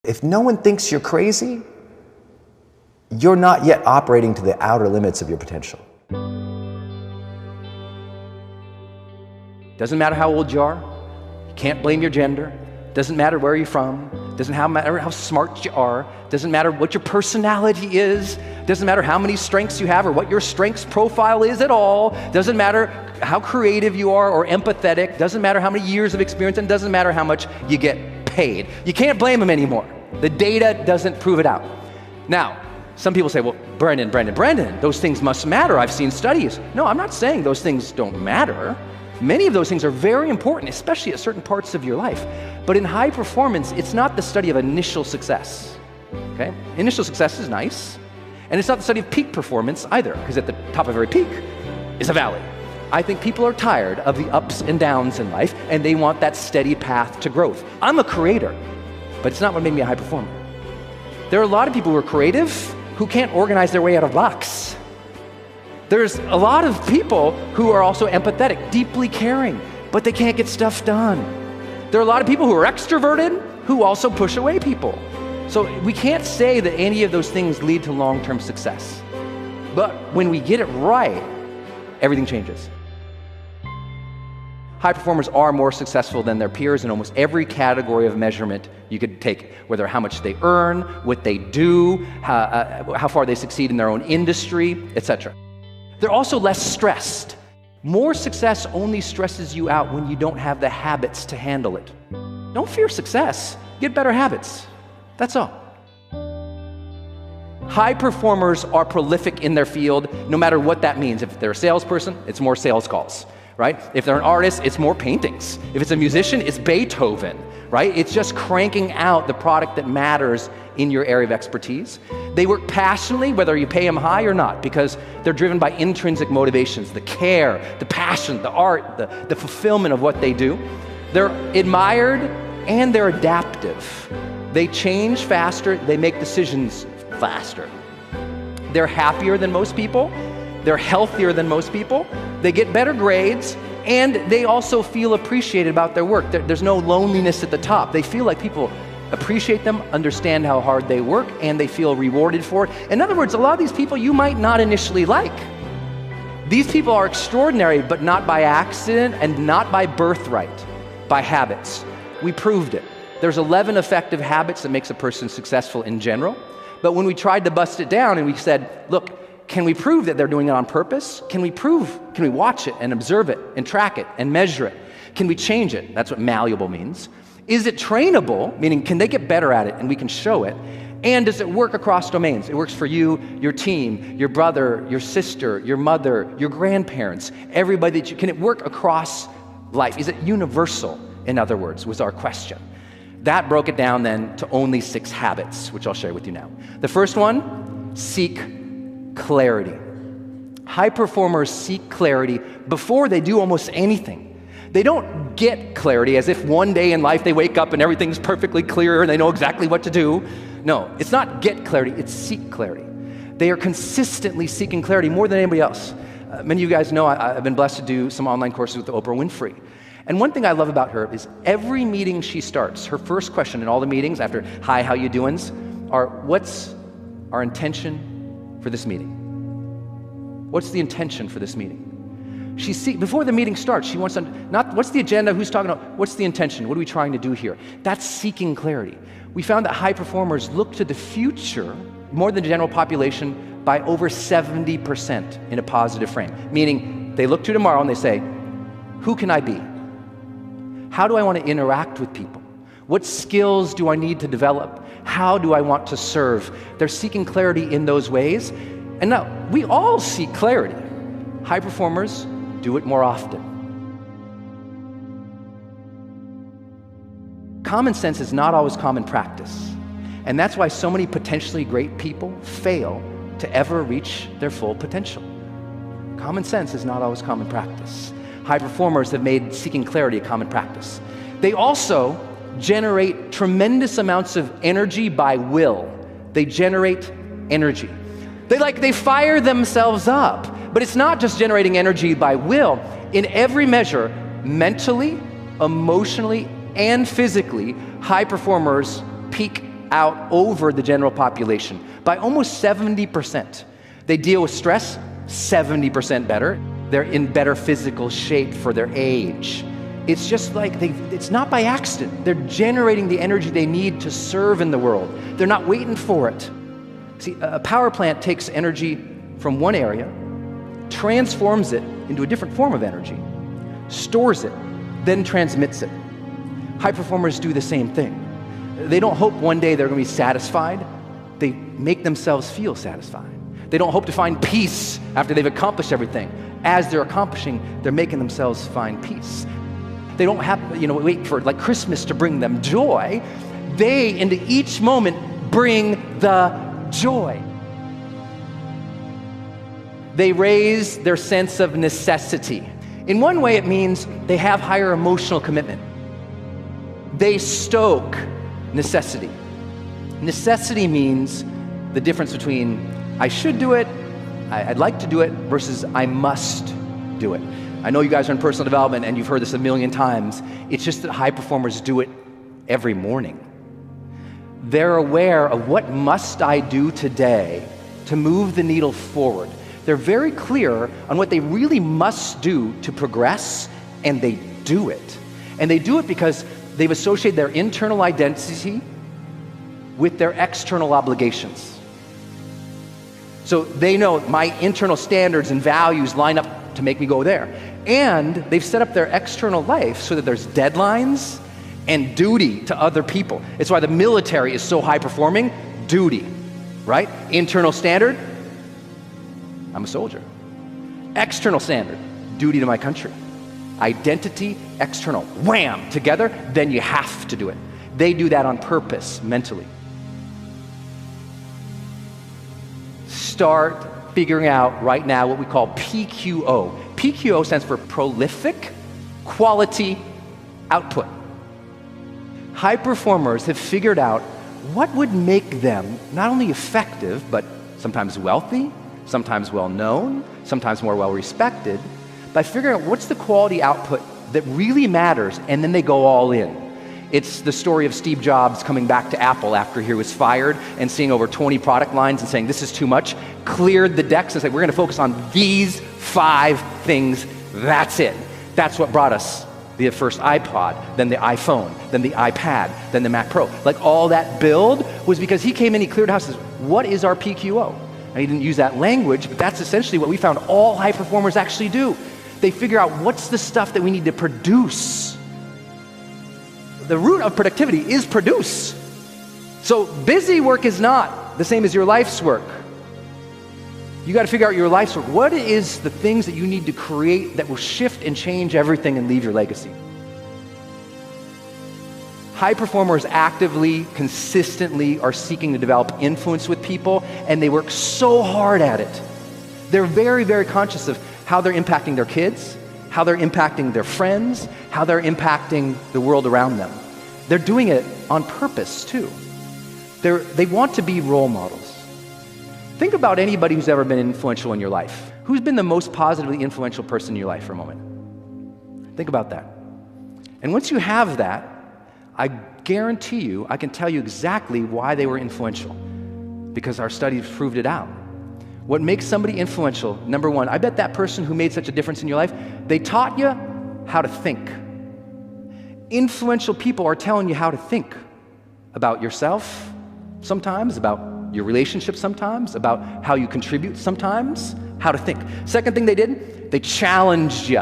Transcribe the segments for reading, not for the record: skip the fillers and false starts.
If no one thinks you're crazy, you're not yet operating to the outer limits of your potential. Doesn't matter how old you are. You can't blame your gender. Doesn't matter where you're from. Doesn't matter how smart you are. Doesn't matter what your personality is. Doesn't matter how many strengths you have or what your strengths profile is at all. Doesn't matter how creative you are or empathetic. Doesn't matter how many years of experience, and doesn't matter how much you get paid. You can't blame them anymore. The data doesn't prove it out. Now, some people say, well, Brendan, those things must matter. I've seen studies. No, I'm not saying those things don't matter. Many of those things are very important, especially at certain parts of your life. But in high performance, it's not the study of initial success, okay? Initial success is nice, and it's not the study of peak performance either, because at the top of every peak is a valley. I think people are tired of the ups and downs in life, and they want that steady path to growth. I'm a creator, but it's not what made me a high performer. There are a lot of people who are creative who can't organize their way out of a box. There's a lot of people who are also empathetic, deeply caring, but they can't get stuff done. There are a lot of people who are extroverted who also push away people. So we can't say that any of those things lead to long-term success. But when we get it right, everything changes. High performers are more successful than their peers in almost every category of measurement you could take, whether how much they earn, what they do, how far they succeed in their own industry, etc. They're also less stressed. More success only stresses you out when you don't have the habits to handle it. Don't fear success. Get better habits. That's all. High performers are prolific in their field, no matter what that means. If they're a salesperson, it's more sales calls, right? If they're an artist, it's more paintings. If it's a musician, it's Beethoven, right? It's just cranking out the product that matters in your area of expertise. They work passionately, whether you pay them high or not, because they're driven by intrinsic motivations, the care, the passion, the art, the fulfillment of what they do. They're admired and they're adaptive. They change faster, they make decisions faster. They're happier than most people, they're healthier than most people, they get better grades, and they also feel appreciated about their work. There's no loneliness at the top. They feel like people appreciate them, understand how hard they work, and they feel rewarded for it. In other words, a lot of these people you might not initially like. These people are extraordinary, but not by accident and not by birthright, by habits. We proved it. There's 11 effective habits that makes a person successful in general. But when we tried to bust it down and we said, look, can we prove that they're doing it on purpose? Can we watch it and observe it and track it and measure it? Can we change it? That's what malleable means. Is it trainable? Meaning, can they get better at it and we can show it? And does it work across domains? It works for you, your team, your brother, your sister, your mother, your grandparents, everybody that you, can it work across life? Is it universal, in other words, was our question. That broke it down then to only 6 habits, which I'll share with you now. The first one, seek clarity. High performers seek clarity before they do almost anything. They don't get clarity as if one day in life they wake up and everything's perfectly clear and they know exactly what to do. No, it's not get clarity, it's seek clarity. They are consistently seeking clarity more than anybody else. Many of you guys know I've been blessed to do some online courses with Oprah Winfrey. And one thing I love about her is every meeting she starts, her first question in all the meetings after, hi, how you doings, are what's our intention for this meeting? What's the intention for this meeting? Before the meeting starts, she wants to, not what's the agenda, who's talking about, what's the intention, what are we trying to do here? That's seeking clarity. We found that high performers look to the future more than the general population by over 70% in a positive frame. Meaning they look to tomorrow and they say, who can I be? How do I want to interact with people? What skills do I need to develop? How do I want to serve? They're seeking clarity in those ways. And now, we all seek clarity. High performers do it more often. Common sense is not always common practice. And that's why so many potentially great people fail to ever reach their full potential. Common sense is not always common practice. High performers have made seeking clarity a common practice. They also generate tremendous amounts of energy by will. They generate energy. They fire themselves up. But it's not just generating energy by will. In every measure, mentally, emotionally, and physically, high performers peak out over the general population by almost 70%. They deal with stress 70% better. They're in better physical shape for their age. It's just like it's not by accident. They're generating the energy they need to serve in the world. They're not waiting for it. See, a power plant takes energy from one area, transforms it into a different form of energy, stores it, then transmits it. High performers do the same thing. They don't hope one day they're going to be satisfied. They make themselves feel satisfied. They don't hope to find peace after they've accomplished everything. As they're accomplishing, they're making themselves find peace. They don't have, wait for like Christmas to bring them joy. They, into each moment, bring the joy. They raise their sense of necessity. In one way, it means they have higher emotional commitment. They stoke necessity. Necessity means the difference between I should do it, I'd like to do it, versus I must do it. I know you guys are in personal development and you've heard this a million times. It's just that high performers do it every morning. They're aware of what must I do today to move the needle forward. They're very clear on what they really must do to progress, and they do it. And they do it because they've associated their internal identity with their external obligations. So they know my internal standards and values line up to make me go there. And they've set up their external life so that there's deadlines and duty to other people. It's why the military is so high performing. Duty, right? Internal standard, I'm a soldier. External standard, duty to my country. Identity, external, wham, together, then you have to do it. They do that on purpose, mentally. Start figuring out right now what we call PQO. PQO stands for prolific quality output. High performers have figured out what would make them not only effective, but sometimes wealthy, sometimes well-known, sometimes more well-respected, by figuring out what's the quality output that really matters, and then they go all in. It's the story of Steve Jobs coming back to Apple after he was fired and seeing over 20 product lines and saying, this is too much, cleared the decks and said, we're going to focus on these 5 things. That's it. That's what brought us the first iPod, then the iPhone, then the iPad, then the Mac Pro. Like all that build was because he came in, he cleared house and says, what is our PQO? And he didn't use that language, but that's essentially what we found all high performers actually do. They figure out what's the stuff that we need to produce. The root of productivity is produce. So busy work is not the same as your life's work. You got to figure out your life's work. What is the things that you need to create that will shift and change everything and leave your legacy? High performers actively, consistently are seeking to develop influence with people, and they work so hard at it. They're very, very conscious of how they're impacting their kids, how they're impacting their friends, how they're impacting the world around them. They're doing it on purpose, too. They want to be role models. Think about anybody who's ever been influential in your life. Who's been the most positively influential person in your life for a moment? Think about that. And once you have that, I guarantee you, I can tell you exactly why they were influential, because our studies proved it out. What makes somebody influential, number one, I bet that person who made such a difference in your life, they taught you how to think. Influential people are telling you how to think about yourself sometimes, about your relationship sometimes, about how you contribute sometimes, how to think. Second thing they did, they challenged you.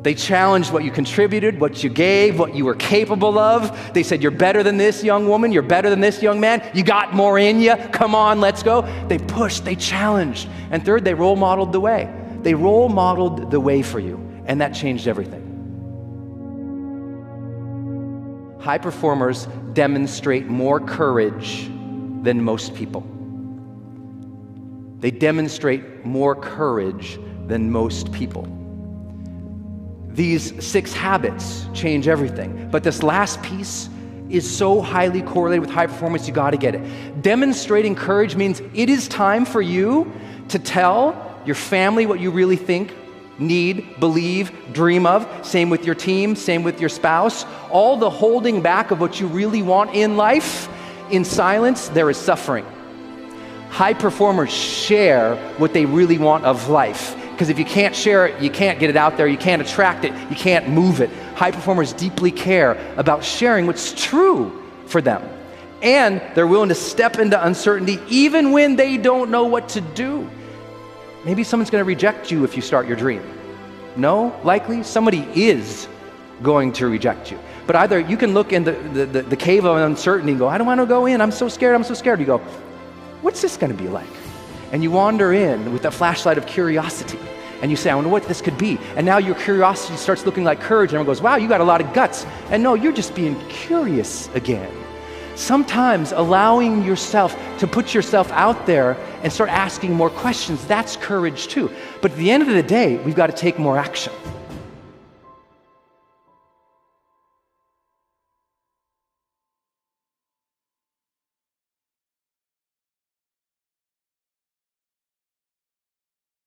They challenged what you contributed, what you gave, what you were capable of. They said, you're better than this young woman, you're better than this young man, you got more in you, come on, let's go. They pushed, they challenged. And third, they role modeled the way. They role modeled the way for you, and that changed everything. High performers demonstrate more courage than most people. They demonstrate more courage than most people. These 6 habits change everything. But this last piece is so highly correlated with high performance, you gotta get it. Demonstrating courage means it is time for you to tell your family what you really think need, believe, dream of. Same with your team, same with your spouse. All the holding back of what you really want in life, in silence, there is suffering. High performers share what they really want of life. Because if you can't share it, you can't get it out there, you can't attract it, you can't move it. High performers deeply care about sharing what's true for them. And they're willing to step into uncertainty even when they don't know what to do. Maybe someone's going to reject you if you start your dream. No, likely somebody is going to reject you. But either you can look in the cave of uncertainty and go, I don't want to go in, I'm so scared, I'm so scared. You go, what's this going to be like? And you wander in with a flashlight of curiosity. And you say, I wonder what this could be. And now your curiosity starts looking like courage. And everyone goes, wow, you got a lot of guts. And no, you're just being curious again. Sometimes allowing yourself to put yourself out there and start asking more questions, that's courage too. But at the end of the day, we've got to take more action.